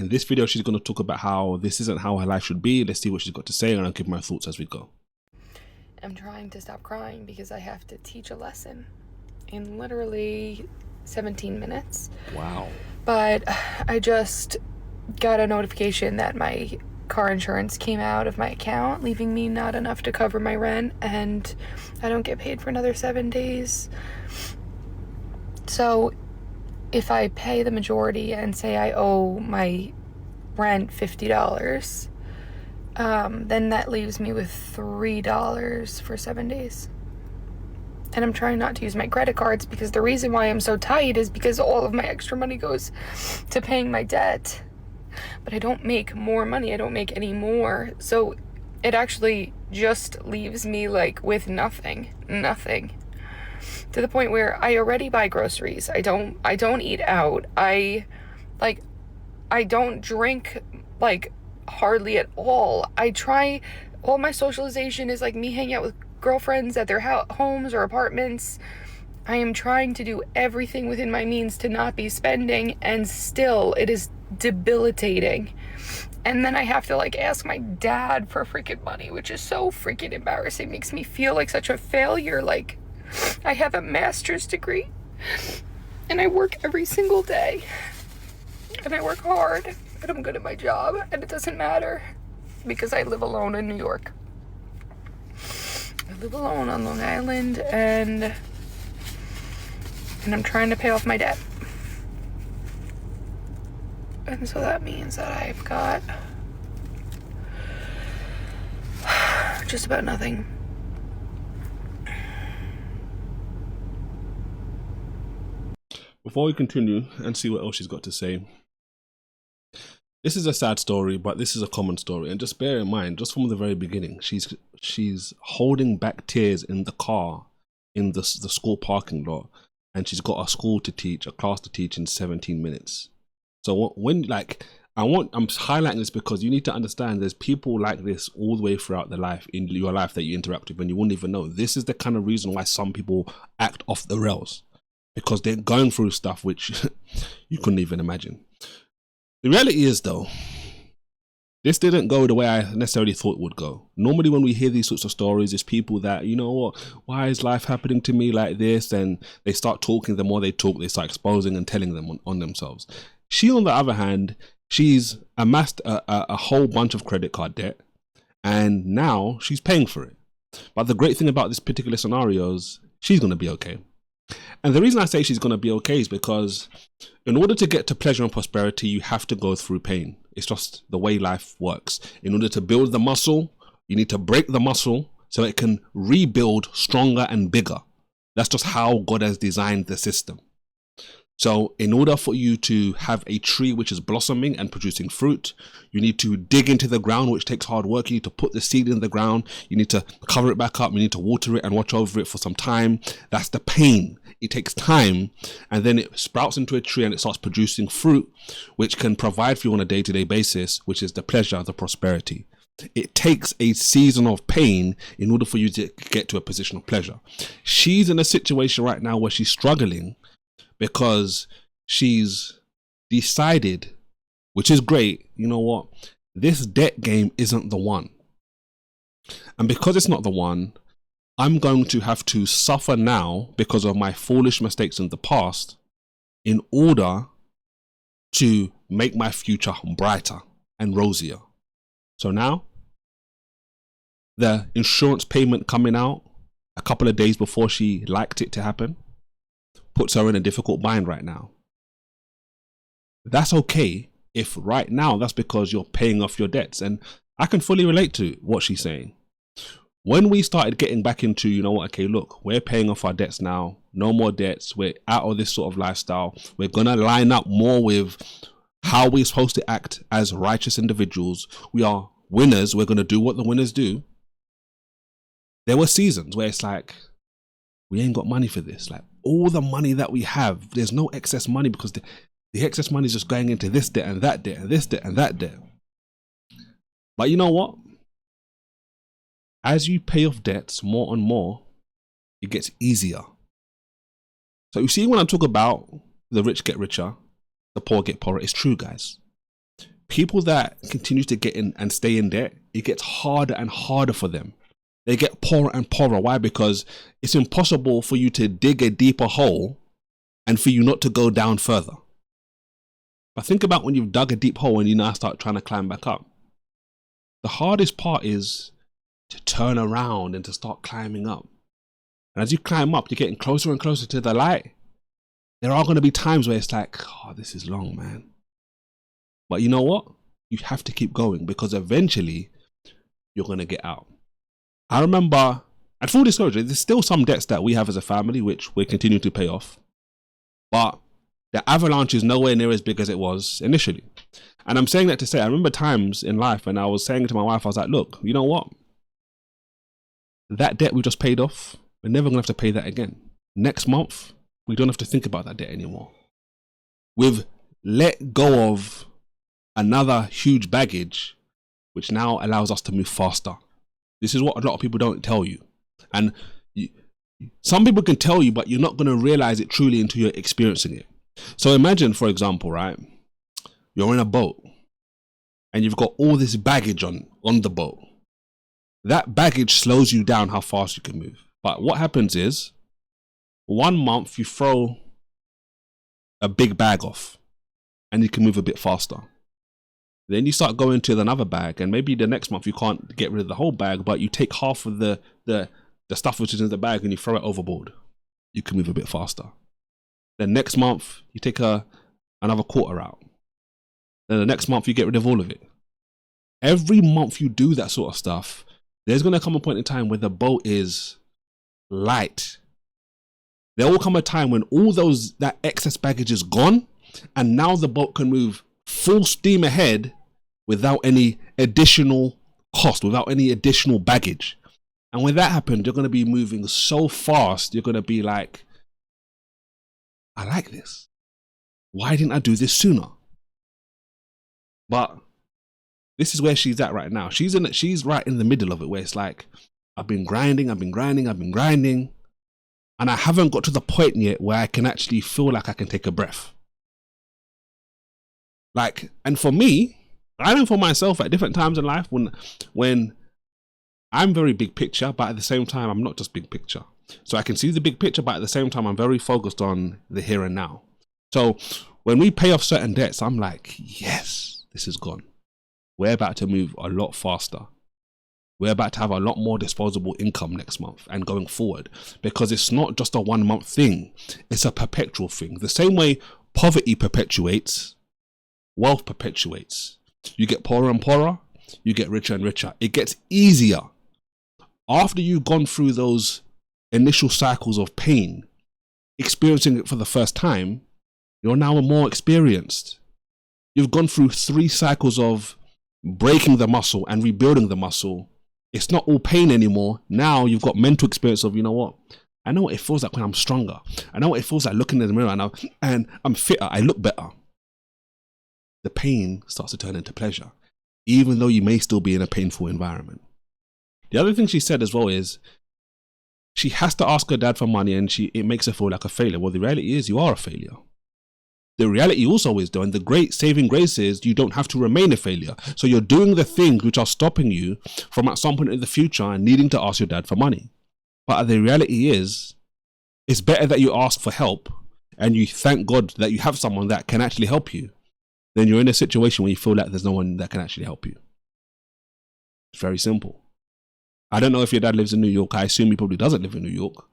In this video, she's going to talk about how this isn't how her life should be. Let's see what she's got to say, and I'll give my thoughts as we go. I'm trying to stop crying because I have to teach a lesson in literally 17 minutes. Wow. But I just got a notification that my car insurance came out of my account, leaving me not enough to cover my rent, and I don't get paid for another 7 days. So if I pay the majority and say I owe my rent $50, then that leaves me with $3 for 7 days. And I'm trying not to use my credit cards because the reason why I'm so tight is because all of my extra money goes to paying my debt. But I don't make more money. I don't make any more. So it actually just leaves me like with nothing. To the point where I already buy groceries. I don't eat out. I don't drink like hardly at all. All my socialization is like me hanging out with girlfriends at their homes or apartments. I am trying to do everything within my means to not be spending, and still it is debilitating. And then I have to like ask my dad for freaking money, which is so freaking embarrassing. Makes me feel like such a failure. Like, I have a master's degree and I work every single day and I work hard and I'm good at my job, and it doesn't matter because I live alone in New York. I live alone on Long Island, and I'm trying to pay off my debt. And so that means that I've got just about nothing. Before we continue and see what else she's got to say, this is a sad story, but this is a common story. And just bear in mind, just from the very beginning, she's holding back tears in the car in the school parking lot, and she's got a class to teach in 17 minutes. So when I'm highlighting this because you need to understand there's people like this all the way throughout in your life that you interact with, and you wouldn't even know. This is the kind of reason why some people act off the rails, because they're going through stuff which you couldn't even imagine. The reality is, though, this didn't go the way I necessarily thought it would go. Normally when we hear these sorts of stories, it's people that, you know what, why is life happening to me like this? And they start talking. The more they talk, they start exposing and telling them on themselves. She, on the other hand, she's amassed a whole bunch of credit card debt, and now she's paying for it. But the great thing about this particular scenario is she's going to be okay. And the reason I say she's going to be okay is because in order to get to pleasure and prosperity, you have to go through pain. It's just the way life works. In order to build the muscle, you need to break the muscle so it can rebuild stronger and bigger. That's just how God has designed the system. So in order for you to have a tree which is blossoming and producing fruit, you need to dig into the ground, which takes hard work. You need to put the seed in the ground. You need to cover it back up. You need to water it and watch over it for some time. That's the pain. It takes time, and then it sprouts into a tree and it starts producing fruit, which can provide for you on a day-to-day basis, which is the pleasure, the prosperity. It takes a season of pain in order for you to get to a position of pleasure. She's in a situation right now where she's struggling because she's decided, which is great, you know what, this debt game isn't the one. And because it's not the one, I'm going to have to suffer now because of my foolish mistakes in the past in order to make my future brighter and rosier. So now, the insurance payment coming out a couple of days before she liked it to happen puts her in a difficult bind right now. That's okay if right now that's because you're paying off your debts. And I can fully relate to what she's saying. When we started getting back into, you know what, okay, look, we're paying off our debts now. No more debts. We're out of this sort of lifestyle. We're going to line up more with how we're supposed to act as righteous individuals. We are winners. We're going to do what the winners do. There were seasons where it's like, we ain't got money for this. Like, all the money that we have, there's no excess money because the excess money is just going into this debt and that debt and this debt and that debt. But you know what? As you pay off debts more and more, it gets easier. So you see, when I talk about the rich get richer, the poor get poorer, it's true, guys. people that continue to get in and stay in debt, it gets harder and harder for them. They get poorer and poorer. Why? Because it's impossible for you to dig a deeper hole and for you not to go down further. But think about when you've dug a deep hole and you now start trying to climb back up. The hardest part is to turn around and to start climbing up. And as you climb up, you're getting closer and closer to the light. There are going to be times where it's like, oh, this is long, man. But you know what? You have to keep going because eventually you're going to get out. I remember, and full disclosure, there's still some debts that we have as a family, which we're continuing to pay off. But the avalanche is nowhere near as big as it was initially. And I'm saying that to say, I remember times in life when I was saying to my wife, I was like, look, you know what? That debt we just paid off, we're never going to have to pay that again. Next month, we don't have to think about that debt anymore. We've let go of another huge baggage, which now allows us to move faster. This is what a lot of people don't tell you. And some people can tell you, but you're not going to realize it truly until you're experiencing it. So imagine, for example, right? You're in a boat and you've got all this baggage on the boat. That baggage slows you down how fast you can move. But what happens is 1 month you throw a big bag off and you can move a bit faster. Then you start going to another bag, and maybe the next month you can't get rid of the whole bag, but you take half of the stuff which is in the bag and you throw it overboard. You can move a bit faster. Then next month you take another quarter out. Then the next month you get rid of all of it. Every month you do that sort of stuff, there's going to come a point in time where the boat is light. There will come a time when all that excess baggage is gone, and now the boat can move full steam ahead without any additional cost, without any additional baggage. And when that happens, you're going to be moving so fast, you're going to be like, I like this. Why didn't I do this sooner? But this is where she's at right now. She's right in the middle of it, where it's like, I've been grinding, and I haven't got to the point yet where I can actually feel like I can take a breath. Like, and for me, I know for myself at different times in life when I'm very big picture, but at the same time, I'm not just big picture. So I can see the big picture, but at the same time, I'm very focused on the here and now. So when we pay off certain debts, I'm like, yes, this is gone. We're about to move a lot faster. We're about to have a lot more disposable income next month and going forward, because it's not just a 1 month thing. It's a perpetual thing. The same way poverty perpetuates, wealth perpetuates. You get poorer and poorer, you get richer and richer. It gets easier. After you've gone through those initial cycles of pain, experiencing it for the first time, you're now more experienced. You've gone through 3 cycles of breaking the muscle and rebuilding the muscle. It's not all pain anymore. Now you've got mental experience of, you know what? I know what it feels like when I'm stronger. I know what it feels like looking in the mirror and I'm fitter. I look better. The pain starts to turn into pleasure, even though you may still be in a painful environment. The other thing she said as well is she has to ask her dad for money, and it makes her feel like a failure. Well, the reality is you are a failure. The reality also is, though, and the great saving grace is you don't have to remain a failure. So you're doing the things which are stopping you from at some point in the future and needing to ask your dad for money. But the reality is, it's better that you ask for help and you thank God that you have someone that can actually help you, then you're in a situation where you feel like there's no one that can actually help you. It's very simple. I don't know if your dad lives in New York. I assume he probably doesn't live in New York.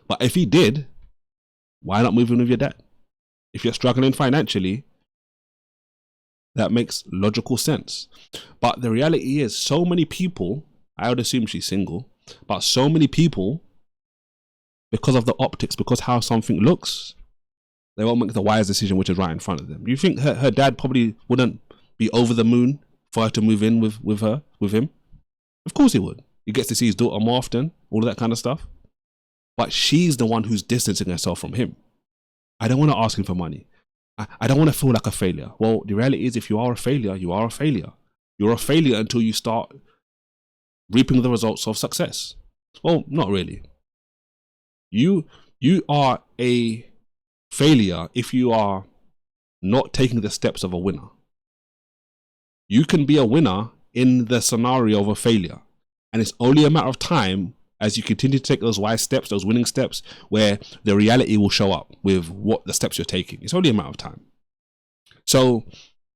But if he did, why not move in with your dad? If you're struggling financially, that makes logical sense. But the reality is, so many people, I would assume she's single, but so many people, because of the optics, because how something looks, they won't make the wise decision which is right in front of them. Do you think her dad probably wouldn't be over the moon for her to move in with him? Of course he would. He gets to see his daughter more often, all of that kind of stuff. But she's the one who's distancing herself from him. I don't want to ask him for money. I don't want to feel like a failure. Well, the reality is, if you are a failure, you are a failure. You're a failure until you start reaping the results of success. Well, not really. You are a failure if you are not taking the steps of a winner. You can be a winner in the scenario of a failure. And it's only a matter of time as you continue to take those wise steps, those winning steps, where the reality will show up with what the steps you're taking. It's only a matter of time. So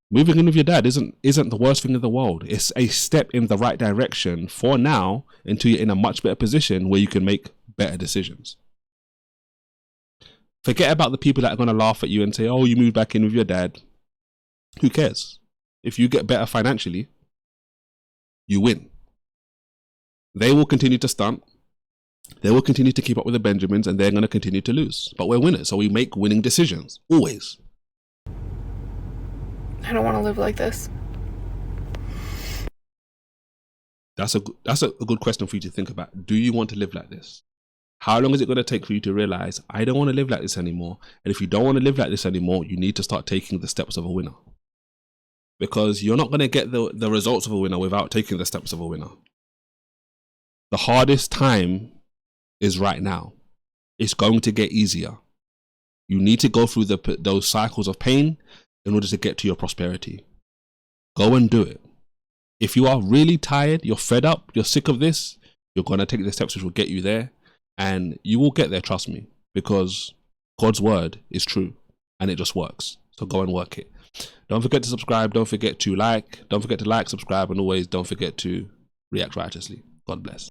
moving in with your dad isn't the worst thing in the world. It's a step in the right direction for now until you're in a much better position where you can make better decisions. Forget about the people that are going to laugh at you and say, oh, you moved back in with your dad. Who cares? If you get better financially, you win. They will continue to stunt. They will continue to keep up with the Benjamins, and they're going to continue to lose. But we're winners, so we make winning decisions. Always. I don't want to live like this. That's a good question for you to think about. Do you want to live like this? How long is it going to take for you to realize, I don't want to live like this anymore? And if you don't want to live like this anymore, you need to start taking the steps of a winner. Because you're not going to get the results of a winner without taking the steps of a winner. The hardest time is right now. It's going to get easier. You need to go through those cycles of pain in order to get to your prosperity. Go and do it. If you are really tired, you're fed up, you're sick of this, you're going to take the steps which will get you there. And you will get there, trust me, because God's word is true and it just works. So go and work it. Don't forget to subscribe. Don't forget to like. Don't forget to like, subscribe, and always don't forget to react righteously. God bless.